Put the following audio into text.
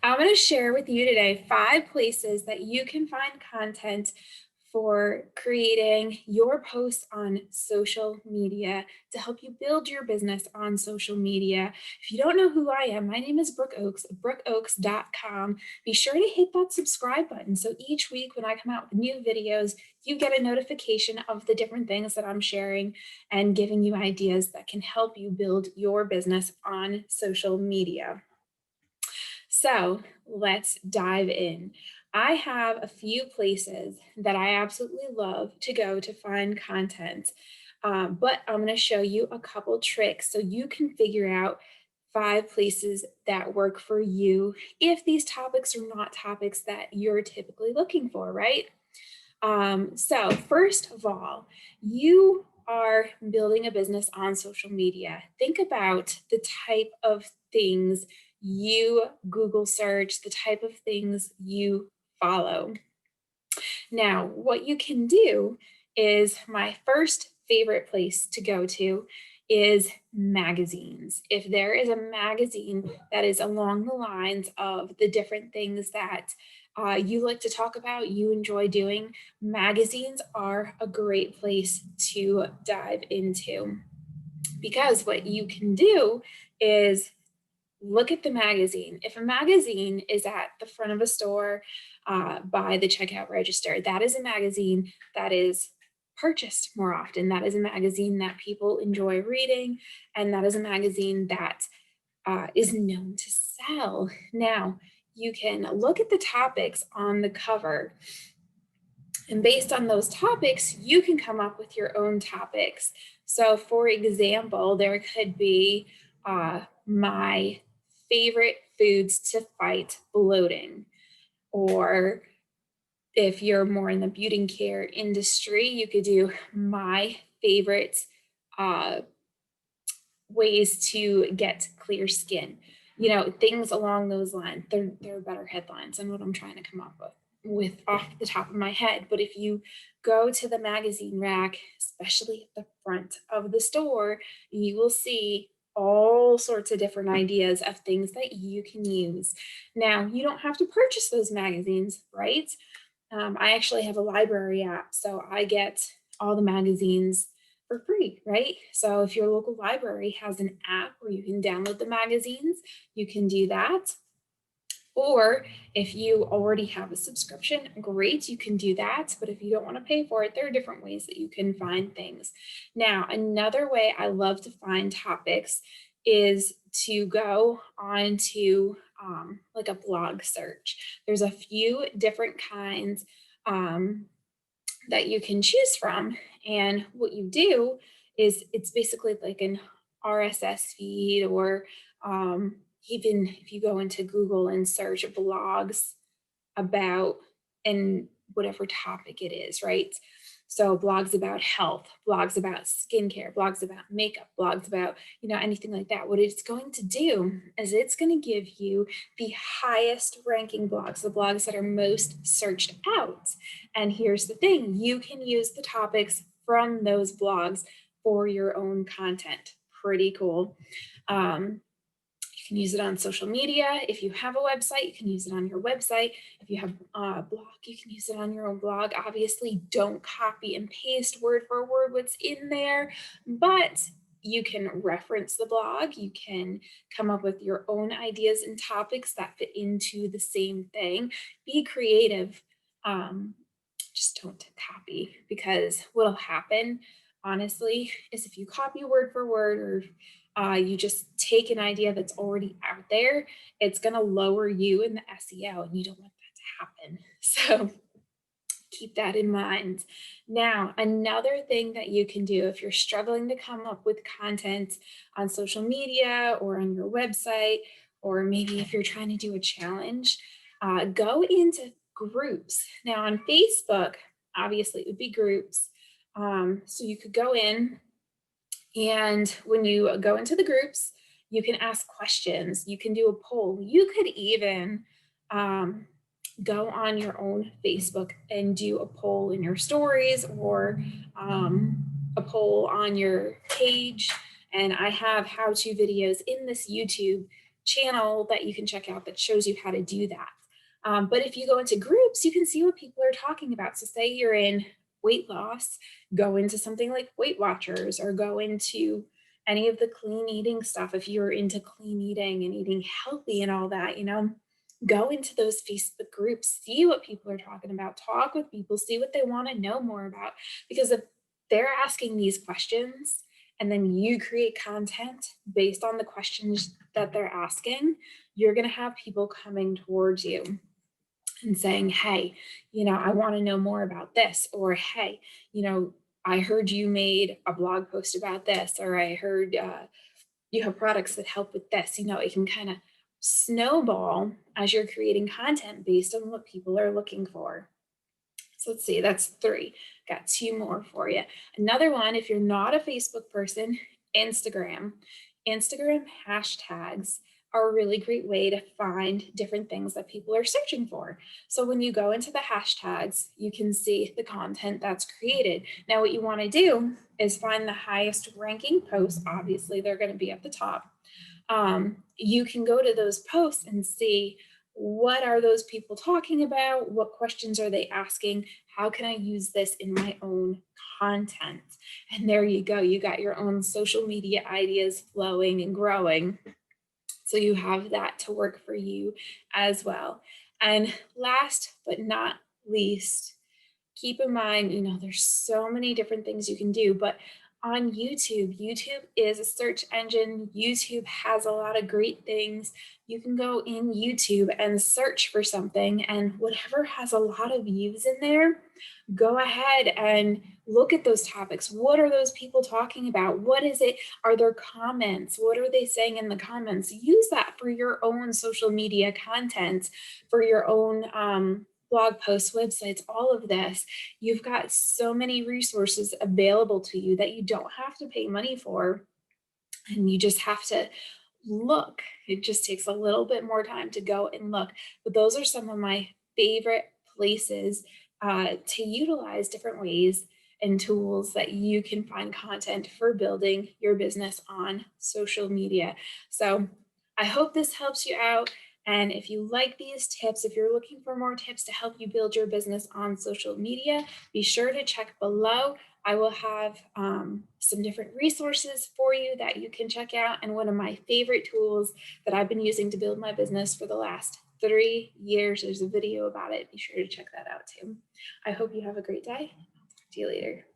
I'm going to share with you today 5 places that you can find content for creating your posts on social media to help you build your business on social media. If you don't know who I am, my name is Brooke Oaks, brookeoaks.com. Be sure to hit that subscribe button so each week when I come out with new videos, you get a notification of the different things that I'm sharing and giving you ideas that can help you build your business on social media. So let's dive in. I have a few places that I absolutely love to go to find content, but I'm going to show you a couple tricks so you can figure out 5 places that work for you if these topics are not topics that you're typically looking for, right? So, first of all, you are building a business on social media. Think about the type of things you Google search, the type of things you follow. Now, what you can do is my first favorite place to go to is magazines. If there is a magazine that is along the lines of the different things that you like to talk about, you enjoy doing, magazines are a great place to dive into because what you can do is look at the magazine. If a magazine is at the front of a store by the checkout register, that is a magazine that is purchased more often. That is a magazine that people enjoy reading, and that is a magazine that is known to sell. Now, you can look at the topics on the cover, and based on those topics, you can come up with your own topics. So, for example, there could be my favorite foods to fight bloating. Or if you're more in the beauty care industry, you could do my favorite uh, ways to get clear skin. You know, things along those lines. They're better headlines than what I'm trying to come up with off the top of my head. But if you go to the magazine rack, especially at the front of the store, you will see all sorts of different ideas of things that you can use. Now, you don't have to purchase those magazines, right? I actually have a library app, so I get all the magazines for free, right? So if your local library has an app where you can download the magazines, you can do that. Or if you already have a subscription, great, you can do that. But if you don't want to pay for it, there are different ways that you can find things. Now, another way I love to find topics is to go on to like a blog search. There's a few different kinds that you can choose from. And what you do is it's basically like an RSS feed, or even if you go into Google and search blogs about and whatever topic it is, right? So blogs about health, blogs about skincare, blogs about makeup, blogs about, anything like that. What it's going to do is it's going to give you the highest ranking blogs, the blogs that are most searched out. And here's the thing, you can use the topics from those blogs for your own content. Pretty cool. You can use it on social media. If you have a website, you can use it on your website. If you have a blog, you can use it on your own blog. Obviously, don't copy and paste word for word what's in there, but you can reference the blog. You can come up with your own ideas and topics that fit into the same thing. Be creative. Um, just don't copy, because what'll happen, honestly, is if you copy word for word, or you just take an idea that's already out there, it's going to lower you in the SEO, and you don't want that to happen. So keep that in mind. Now, another thing that you can do if you're struggling to come up with content on social media or on your website, or maybe if you're trying to do a challenge, go into groups. Now, on Facebook, obviously, it would be groups. So you could go in, and when you go into the groups, you can ask questions. You can do a poll. You could even go on your own Facebook and do a poll in your stories, or a poll on your page. And I have how-to videos in this YouTube channel that you can check out that shows you how to do that. But if you go into groups, you can see what people are talking about. So say you're in weight loss, go into something like Weight Watchers or go into any of the clean eating stuff. If you're into clean eating and eating healthy and all that, go into those Facebook groups, see what people are talking about, talk with people, see what they want to know more about. Because if they're asking these questions and then you create content based on the questions that they're asking, you're going to have people coming towards you and saying, hey, I want to know more about this, or hey, I heard you made a blog post about this, or I heard you have products that help with this. It can kind of snowball as you're creating content based on what people are looking for. So let's see, that's 3. Got 2 more for you. Another one, if you're not a Facebook person, Instagram. Instagram hashtags are a really great way to find different things that people are searching for. So when you go into the hashtags, you can see the content that's created. Now, what you want to do is find the highest ranking posts. Obviously, they're going to be at the top. You can go to those posts and see what are those people talking about? What questions are they asking? How can I use this in my own content? And there you go. You got your own social media ideas flowing and growing. So you have that to work for you as well. And last but not least, keep in mind, there's so many different things you can do, but on YouTube is a search engine. YouTube has a lot of great things. You can go in YouTube and search for something, and whatever has a lot of views in there, go ahead and look at those topics. What are those people talking about? What is it? Are there comments? What are they saying in the comments? Use that for your own social media content, for your own blog posts, websites, all of this. You've got so many resources available to you that you don't have to pay money for, and you just have to look. It just takes a little bit more time to go and look. But those are some of my favorite places to utilize different ways and tools that you can find content for building your business on social media. So I hope this helps you out. And if you like these tips, if you're looking for more tips to help you build your business on social media, be sure to check below. I will have some different resources for you that you can check out. And one of my favorite tools that I've been using to build my business for the last 3 years, there's a video about it. Be sure to check that out too. I hope you have a great day. I'll talk to you later.